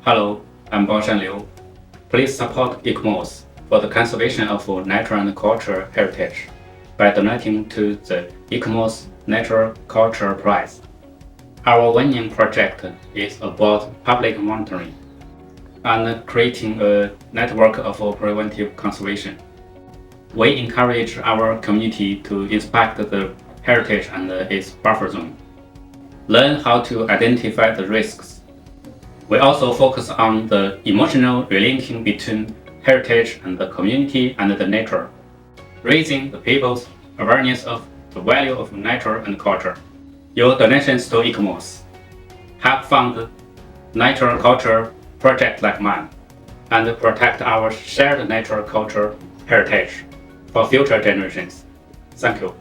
Hello, I'm Baoshan LIU. Please support ICOMOS for the conservation of natural and cultural heritage by donating to the ICOMOS Natural Culture Prize. Our winning project is about public monitoring and creating a network of preventive conservation. We encourage our community to inspect the heritage and its buffer zone, learn how to identify the risks. We also focus on the emotional relinking between heritage and the community and the nature, raising the people's awareness of the value of nature and culture. Your donations to ICOMOS help fund nature culture projects like mine and protect our shared nature culture heritage for future generations. Thank you.